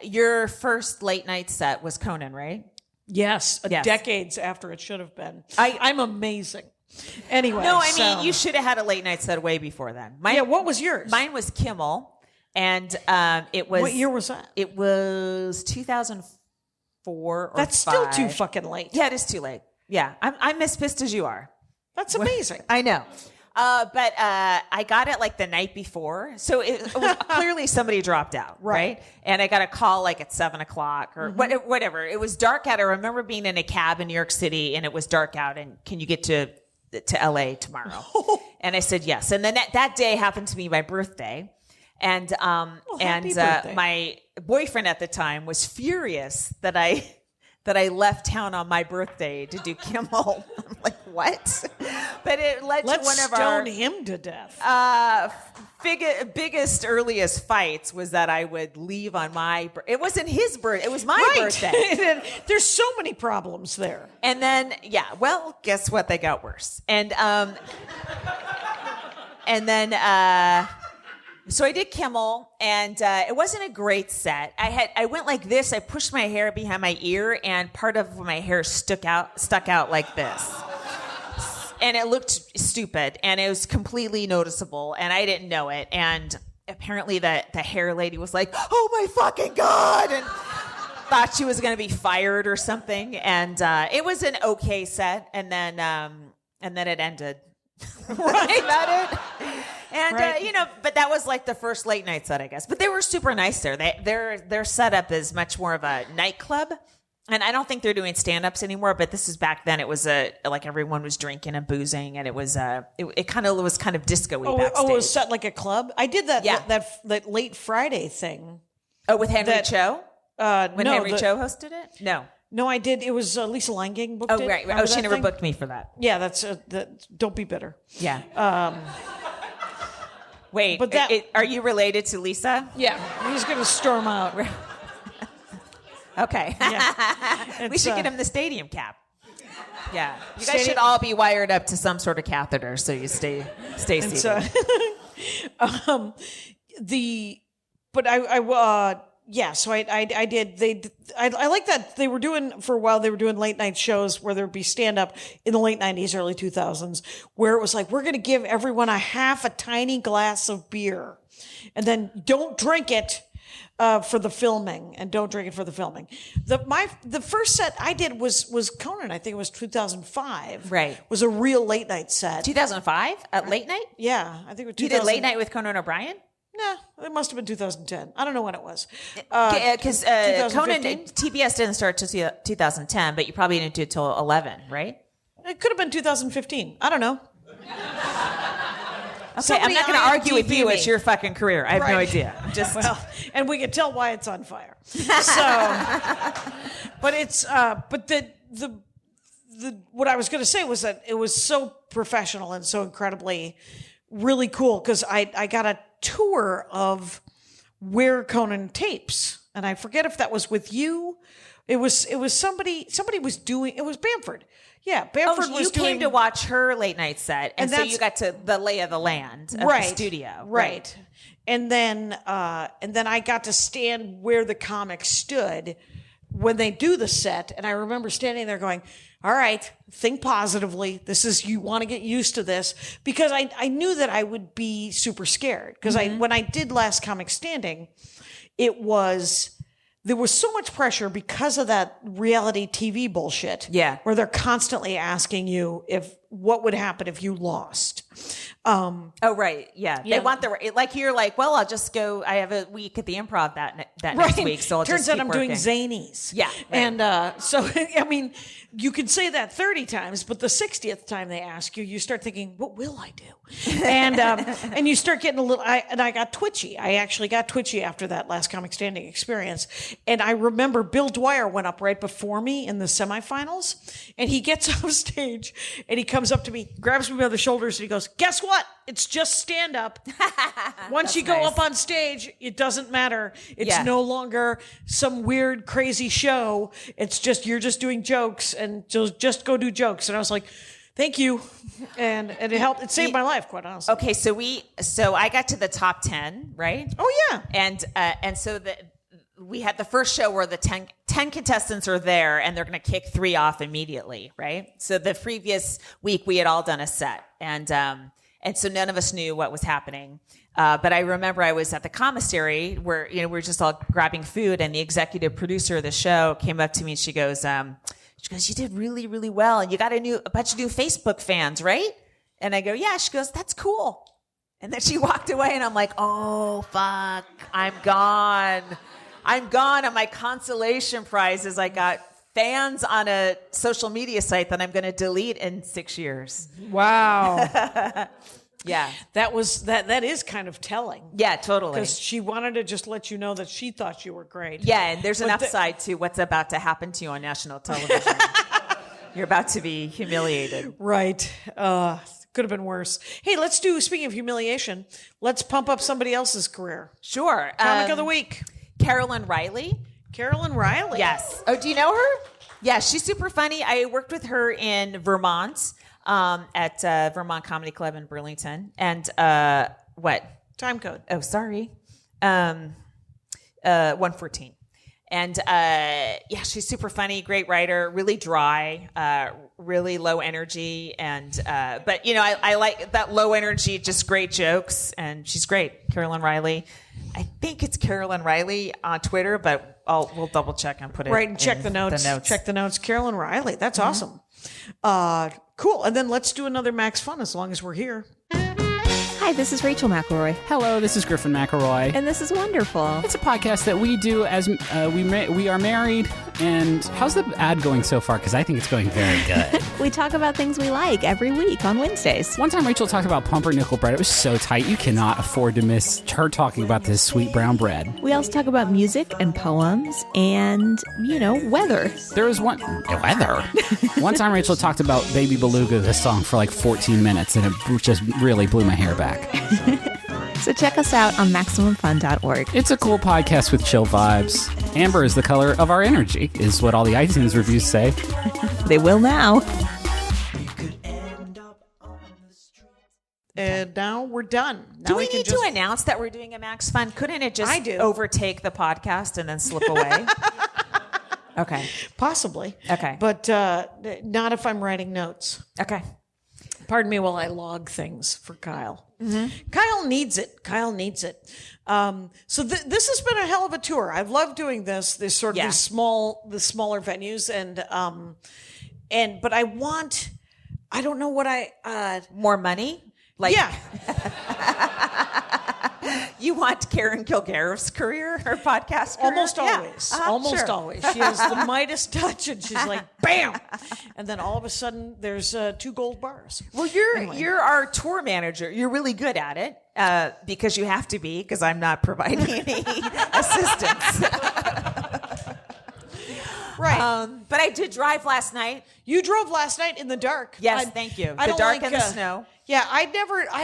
your first late night set was Conan, right? Yes, decades after it should have been. I'm amazing. Anyway, no, I mean, you should have had a late night set way before then. What was yours? Mine was Kimmel, and it was... What year was that? It was 2004 or That's 5. still too fucking late. Yeah, it is too late. Yeah, I'm as pissed as you are. That's amazing. I know. But I got it like the night before. So it was clearly somebody dropped out, right? And I got a call like at 7:00 or whatever. It was dark out. I remember being in a cab in New York City and it was dark out, and can you get to LA tomorrow? And I said yes. And then that day happened to be my birthday. And birthday. my boyfriend at the time was furious that I left town on my birthday to do Kimmel. I'm like, what? But it led to one of our... stone him to death. Biggest, earliest fights was that I would leave on my... It wasn't his birthday. It was my birthday. There's so many problems there. And then, guess what? They got worse. And then... So I did Kimmel, and it wasn't a great set. I went like this. I pushed my hair behind my ear, and part of my hair stuck out like this. And it looked stupid, and it was completely noticeable, and I didn't know it. And apparently the hair lady was like, "Oh my fucking God!" and thought she was going to be fired or something. And it was an okay set, and then it ended. Right? About it. And, but that was like the first late night set, I guess. But they were super nice there. Their setup is much more of a nightclub. And I don't think they're doing stand-ups anymore, but this is back then. It was like everyone was drinking and boozing, and it was it kind of was kind of disco-y backstage. Oh, it was set like a club? I did that late Friday thing. Oh, with Henry Cho? When Henry Cho hosted it? No, I did. It was Lisa Langing booked it. Oh, right. Oh, she never booked me for that. Yeah, that's don't be bitter. Yeah. Wait, are you related to Lisa? Yeah, he's going to storm out. Okay. Yeah. We should get him the stadium cap. Yeah. You guys should all be wired up to some sort of catheter so you stay seated. So I did. I like that they were doing for a while. They were doing late night shows where there'd be stand up in the late 90s, early 2000s, where it was like, we're going to give everyone a tiny glass of beer, and then don't drink it for the filming, and don't drink it for the filming. The first set I did was Conan. I think it was 2005. Right. Was a real late night set. 2005 at late night? Yeah, I think it was. You did late night with Conan O'Brien? No, it must have been 2010. I don't know when it was. Because Conan, TBS didn't start till 2010, but you probably didn't do it till 11, right? It could have been 2015. I I don't know. Okay, I'm not going to argue with you. It's your fucking career. I have no idea. And we can tell why it's on fire. So, but it's but what I was going to say was that it was so professional and so incredibly really cool because I got a tour of where Conan tapes, and I forget if that was with you. It was somebody was doing. It was Bamford. Yeah, Bamford was doing. You came to watch her late night set, and so you got to the lay of the land of the studio, right? And then I got to stand where the comics stood when they do the set, and I remember standing there going, all right, think positively. You want to get used to this, because I knew that I would be super scared, because when I did Last Comic Standing, there was so much pressure because of that reality TV bullshit. Yeah. Where they're constantly asking you what would happen if you lost. Oh, right. Yeah. They want you're like, well, I'll just go. I have a week at the Improv that next week. So Turns out I'm doing zanies. Yeah. Right. And so, I mean, you can say that 30 times, but the 60th time they ask you, you start thinking, what will I do? And you start getting a little, I got twitchy. I actually got twitchy after that Last Comic Standing experience. And I remember Bill Dwyer went up right before me in the semifinals, and he gets off stage and he comes up to me, grabs me by the shoulders, and he goes, guess what? It's just stand up. Once you go up on stage, it doesn't matter. It's no longer some weird, crazy show. It's just, you're just doing jokes, and just go do jokes. And I was like, thank you. And it helped. It saved my life, quite honestly. Okay. So I got to the top 10, right? Oh yeah. And so we had the first show where the 10 contestants are there, and they're going to kick 3 off immediately, right? So the previous week we had all done a set, and so none of us knew what was happening. But I remember I was at the commissary where, we were just all grabbing food, and the executive producer of the show came up to me and she goes, you did really, really well, and you got a bunch of new Facebook fans, right? And I go, yeah. She goes, that's cool. And then she walked away, and I'm like, oh, fuck, I'm gone. And my consolation prize is I got fans on a social media site that I'm going to delete in 6 years. Wow. Yeah. That is kind of telling. Yeah, totally. Because she wanted to just let you know that she thought you were great. Yeah, and there's an upside to what's about to happen to you on national television. You're about to be humiliated. Right. Could have been worse. Hey, speaking of humiliation, let's pump up somebody else's career. Sure. Comic of the week. Carolyn Riley. Carolyn Riley. Yes. Oh, do you know her? Yeah, she's super funny. I worked with her in Vermont at Vermont Comedy Club in Burlington. And what? Time code. Oh, sorry. 114. And she's super funny, great writer, really dry, really low energy. And but I like that low energy, just great jokes. And she's great. Carolyn Riley. I think it's Carolyn Riley on Twitter, but we'll double check and put it right. And check the notes. Check the notes. Carolyn Riley. That's awesome. Cool. And then let's do another Max Fun as long as we're here. Hi, this is Rachel McElroy. Hello, this is Griffin McElroy. And this is wonderful. It's a podcast that we do as we are married. And how's the ad going so far? Because I think it's going very good. We talk about things we like every week on Wednesdays. One time Rachel talked about pumpernickel bread. It was so tight. You cannot afford to miss her talking about this sweet brown bread. We also talk about music and poems and, weather. There was one time Rachel talked about Baby Beluga, the song, for like 14 minutes, and it just really blew my hair back. So check us out on MaximumFun.org. It's a cool podcast with chill vibes. Amber is the color of our energy, is what all the iTunes reviews say. They will now. And now we're done. Now Do we need to announce that we're doing a Max Fun? Couldn't it just overtake the podcast and then slip away? Okay. Possibly. Okay. But not if I'm writing notes. Okay. Pardon me while I log things for Kyle. Mm-hmm. Kyle needs it. So this has been a hell of a tour. I've loved doing this sort of the smaller venues, but I don't know what more money? You want Karen Kilgariff's career, her podcast career? Almost always. Always. She has the Midas touch, and she's like, bam! And then all of a sudden, there's 2 gold bars. Well, you're our tour manager. You're really good at it because you have to be, because I'm not providing any assistance. Right. But But I did drive last night. You drove last night in the dark. Yes, thank you. I The don't dark like, and the snow. Yeah, I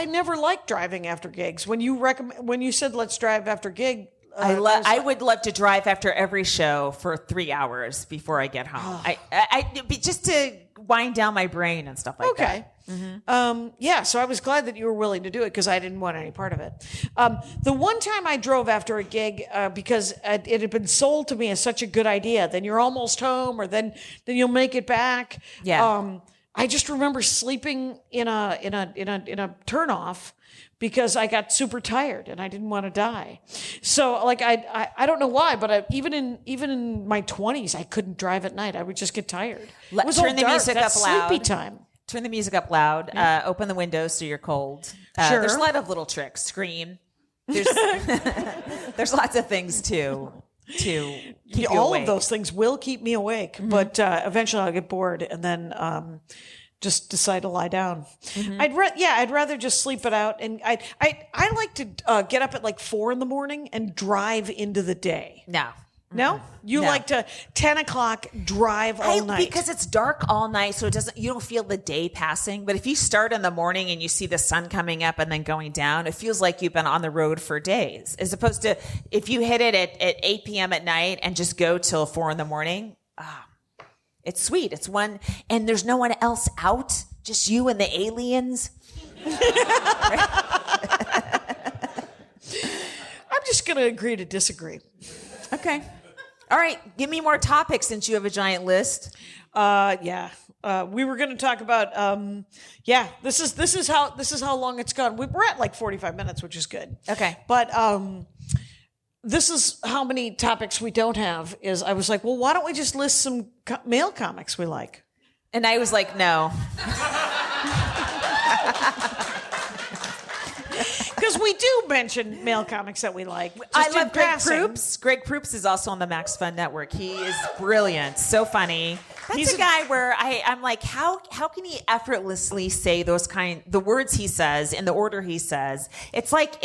never liked driving after gigs. When you said let's drive after gig, I would love to drive after every show for 3 hours before I get home. Just to wind down my brain and stuff like that. Okay. So I was glad that you were willing to do it because I didn't want any part of it. The one time I drove after a gig because it had been sold to me as such a good idea. Then you're almost home, or then you'll make it back. Yeah. I just remember sleeping in a turnoff because I got super tired and I didn't want to die. So like I don't know why, but even in my 20s I couldn't drive at night. I would just get tired. It was Turn the music up loud. Sleepy time. Turn the music up loud. Open the windows so you're cold. Sure. There's a lot of little tricks. Scream. There's lots of things to keep you all awake. of those things will keep me awake, but eventually I'll get bored and then just decide to lie down. I'd rather just sleep it out, and I like to get up at like 4 a.m. and drive into the day. No, you like to 10 o'clock drive all night because it's dark all night, so you don't feel the day passing. But if you start in the morning and you see the sun coming up and then going down, it feels like you've been on the road for days. As opposed to if you hit it at 8 p.m. at night and just go till 4 a.m. It's sweet. It's one, and there's no one else out, just you and the aliens. I'm just going to agree to disagree. Okay. All right. Give me more topics since you have a giant list. We were going to talk about, this is how long it's gone. We're at like 45 minutes, which is good. Okay. But, this is how many topics we don't have is I was like, well, why don't we just list some male comics we like? And I was like, no. Because we do mention male comics that we like. I love Greg Proops. Greg Proops is also on the Max Fun Network. He is brilliant. So funny. He's a guy where I'm like, how can he effortlessly say the words he says in the order he says? It's like,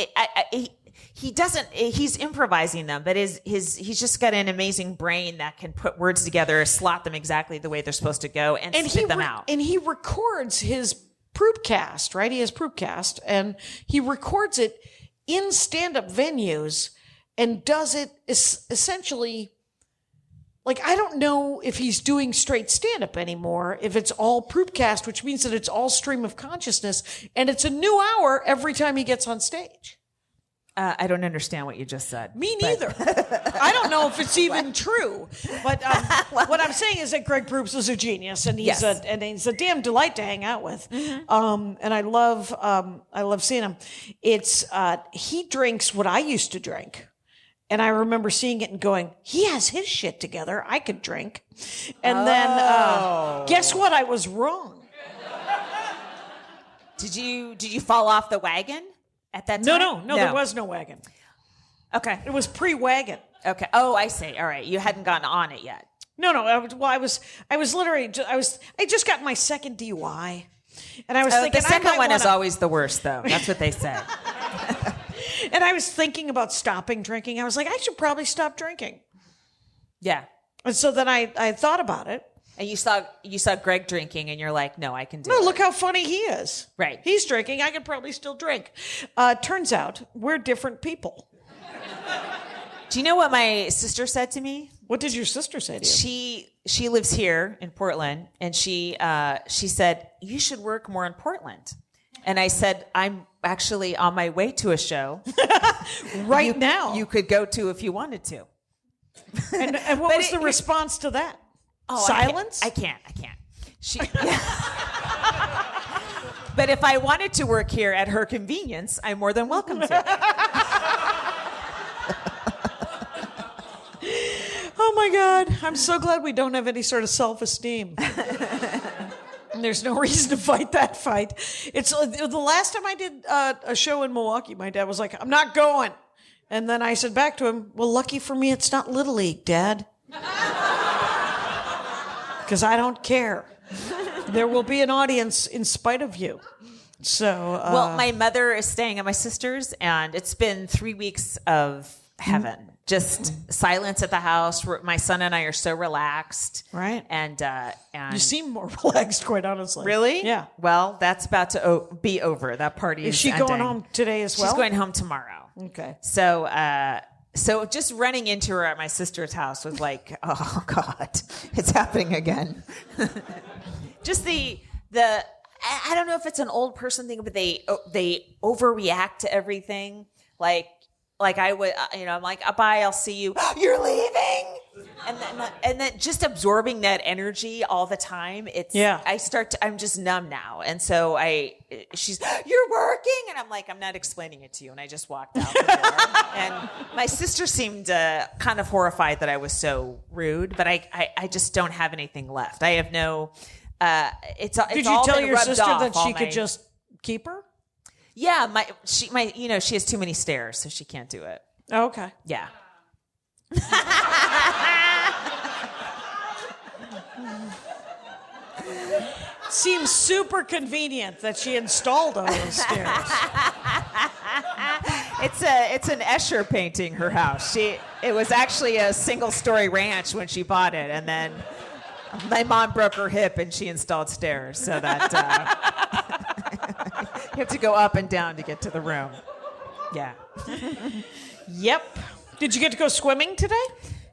he doesn't, he's improvising them, but he's just got an amazing brain that can put words together, slot them exactly the way they're supposed to go, and spit them out. And he records his Proopcast, right? He has Proopcast, and he records it in stand-up venues and does it essentially, like, I don't know if he's doing straight stand-up anymore, if it's all Proopcast, which means that it's all stream of consciousness, and it's a new hour every time he gets on stage. I don't understand what you just said. Me neither. I don't know if it's even true. But what I'm saying is that Greg Proops is a genius, and he's a damn delight to hang out with. Mm-hmm. And I love seeing him. It's he drinks what I used to drink. And I remember seeing it and going, he has his shit together. I could drink. And then guess what? I was wrong. Did you fall off the wagon? At that time? No, there was no wagon. Okay. It was pre-wagon. Okay. Oh, I see. All right. You hadn't gotten on it yet. No. I was literally, I just got my second DUI. And I was thinking, the second one is always the worst, though. That's what they say. And I was thinking about stopping drinking. I was like, I should probably stop drinking. Yeah. And so then I thought about it. And you saw Greg drinking, and you're like, no, I can do it. No, look how funny he is. Right. He's drinking. I could probably still drink. Turns out we're different people. Do you know what my sister said to me? What did your sister say to you? She lives here in Portland, and she said, you should work more in Portland. And I said, I'm actually on my way to a show. right now. You could go to if you wanted to. And what was the response to that? Oh, silence? I can't. But if I wanted to work here at her convenience, I'm more than welcome to. Oh my God. I'm so glad we don't have any sort of self-esteem. There's no reason to fight that fight. It's the last time I did a show in Milwaukee, my dad was like, I'm not going. And then I said back to him, well, lucky for me, it's not Little League, Dad. Because I don't care. There will be an audience in spite of you. So, well, my mother is staying at my sister's, and it's been 3 weeks of heaven. Just silence at the house. My son and I are so relaxed. Right. And you seem more relaxed, quite honestly. Really? Yeah. Well, that's about to be over. That party is she ending. going home today as well? She's going home tomorrow. Okay. So just running into her at my sister's house was like, oh God, it's happening again. Just the I don't know if it's an old person thing, but they overreact to everything. Like I would, I'm like, bye, I'll see you. You're leaving, and then just absorbing that energy all the time. I'm just numb now, and so you're working, and I'm like, I'm not explaining it to you, and I just walked out the door. And my sister seemed kind of horrified that I was so rude, but I just don't have anything left. I have no. It's Did all you tell been your rubbed sister off, that all she my- could just keep her? Yeah, she has too many stairs, so she can't do it. Oh, okay. Yeah. Seems super convenient that she installed all those stairs. It's an Escher painting, her house. It was actually a single-story ranch when she bought it, and then my mom broke her hip and she installed stairs so that you have to go up and down to get to the room. Yeah. Yep. Did you get to go swimming today?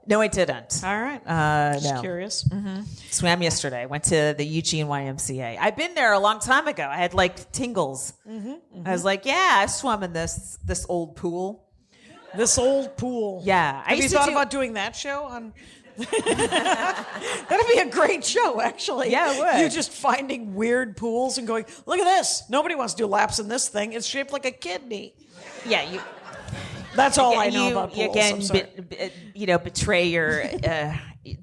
No, I didn't. All right. Just no. curious. Mm-hmm. Swam yesterday. Went to the Eugene YMCA. I've been there a long time ago. I had like tingles. I was like, yeah, I swum in this old pool. This old pool. Yeah. Have you thought about doing that show on... That'd be a great show, actually. Yeah, it would. You just finding weird pools and going, look at this. Nobody wants to do laps in this thing. It's shaped like a kidney. Yeah, That's all I know about pools. Again, I'm sorry. betray your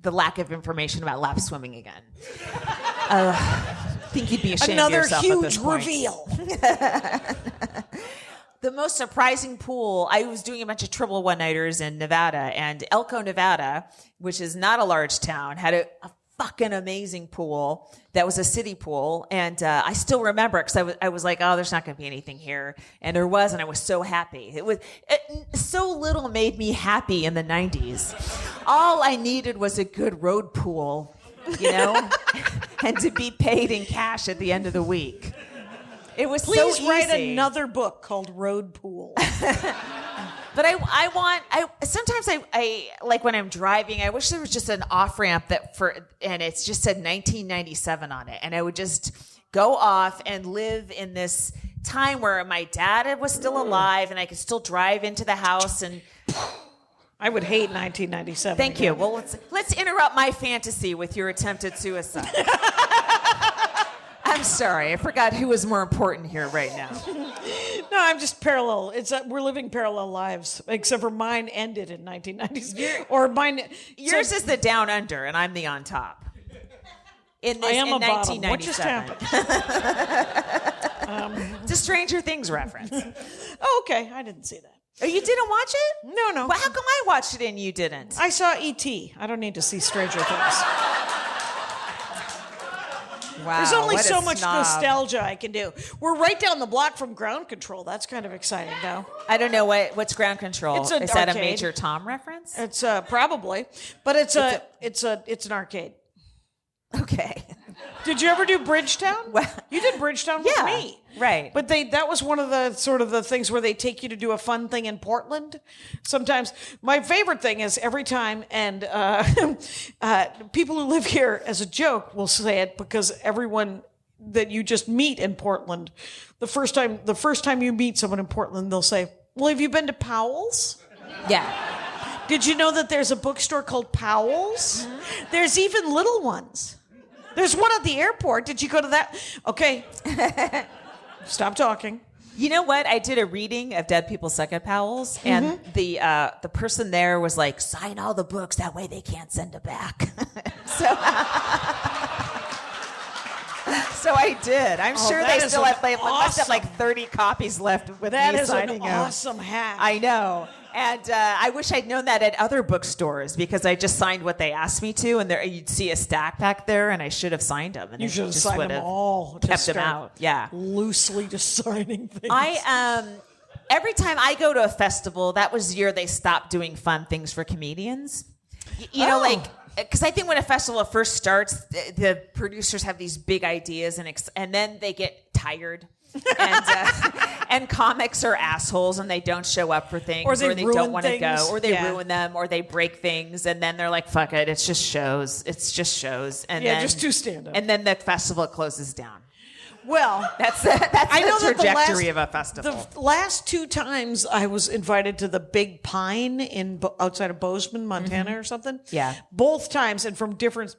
the lack of information about lap swimming again. Think you'd be ashamed of yourself at this point. Reveal. The most surprising pool, I was doing a bunch of triple one-nighters in Nevada, and Elko, Nevada, which is not a large town, had a fucking amazing pool that was a city pool. And I still remember it because I was like, oh, there's not going to be anything here. And there was, and I was so happy. So little made me happy in the 90s. All I needed was a good road pool, and to be paid in cash at the end of the week. It was Please so easy. write another book called Road Pool. But sometimes I like when I'm driving, I wish there was just an off ramp and it's just said 1997 on it. And I would just go off and live in this time where my dad was still alive and I could still drive into the house. And I would hate 1997. Thank you. Well, let's interrupt my fantasy with your attempted suicide. I'm sorry. I forgot who was more important here right now. No, I'm just parallel. We're living parallel lives, except for mine ended in 1990s. Or mine. Yours is the down under, and I'm the on top. I am a bottom. What just happened? It's a Stranger Things reference. Oh, okay. I didn't see that. Oh, you didn't watch it? No. Well, how come I watched it and you didn't? I saw E.T. I don't need to see Stranger Things. Wow, there's only what a so much snob. nostalgia I can do. We're right down the block from Ground Control. That's kind of exciting, though. I don't know what's Ground Control. It's an Is that a arcade. Major Tom reference? It's probably, but it's an arcade. Okay. Did you ever do Bridgetown? Well, you did Bridgetown with me. Right. But that was one of the sort of the things where they take you to do a fun thing in Portland. Sometimes my favorite thing is every time, and people who live here as a joke will say it because everyone that you just meet in Portland, the first time you meet someone in Portland, they'll say, well, have you been to Powell's? Yeah. Did you know that there's a bookstore called Powell's? Mm-hmm. There's even little ones. There's one at the airport. Did you go to that? Okay. Stop talking. You know what? I did a reading of Dead People Suck at Powell's, and the person there was like, sign all the books, that way they can't send it back. So I did. I'm sure they still have, must have like 30 copies left with me signing them. That is an awesome hack. I know. And I wish I'd known that at other bookstores because I just signed what they asked me to, and you'd see a stack back there, and I should have signed them. And you should have signed them all. Kept them out. Yeah. Loosely just signing things. every time I go to a festival, that was the year they stopped doing fun things for comedians. You know, like, because I think when a festival first starts, the producers have these big ideas, and then they get tired. And comics are assholes, and they don't show up for things, or they don't want to go, or they ruin them, or they break things, and then they're like, "Fuck it, it's just shows, and then just do stand up." And then the festival closes down. Well, that's the trajectory of a festival. The last 2 times I was invited to the Big Pine outside of Bozeman, Montana, or something. Yeah, both times, and from different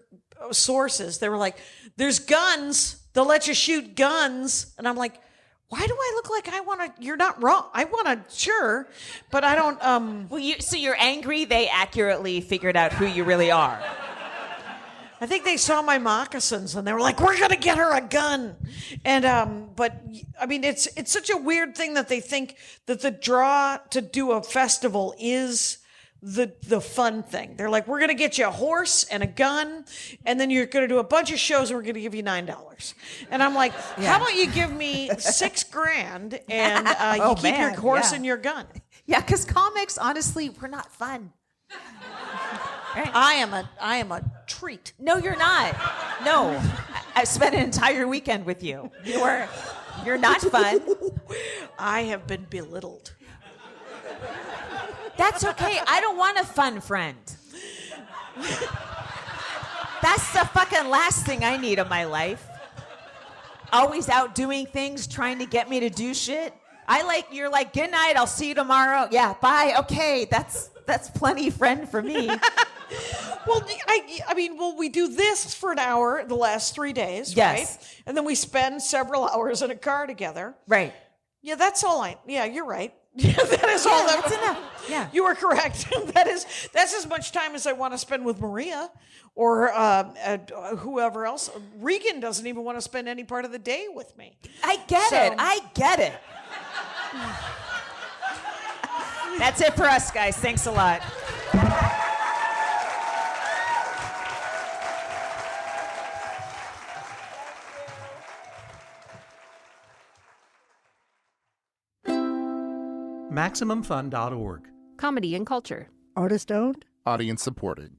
sources, they were like, "There's guns. They'll let you shoot guns," and I'm like, why do I look like I want to? You're not wrong. I want to, sure, but I don't. So you're angry they accurately figured out who you really are. I think they saw my moccasins and they were like, "We're gonna get her a gun," and but I mean, it's such a weird thing that they think that the draw to do a festival is the fun thing. They're like, "We're gonna get you a horse and a gun, and then you're gonna do a bunch of shows, and we're gonna give you $9." And I'm like, "How about you give me $6,000 and you keep your horse and your gun?" Yeah, because comics, honestly, we're not fun. Right. I am a treat. No, you're not. No, I spent an entire weekend with you. You're not fun. I have been belittled. That's okay. I don't want a fun friend. That's the fucking last thing I need in my life. Always out doing things, trying to get me to do shit. You're like, "Good night, I'll see you tomorrow." Yeah, bye. Okay, that's plenty friend for me. Well, I mean, we do this for an hour the last 3 days, yes. Right? And then we spend several hours in a car together. Right. Yeah, that's all yeah, you're right. Yeah, that is all that's enough. Yeah. You are correct. That's as much time as I want to spend with Maria or whoever else. Regan doesn't even want to spend any part of the day with me. I get it. That's it for us, guys. Thanks a lot. MaximumFun.org. Comedy and culture. Artist owned. Audience supported.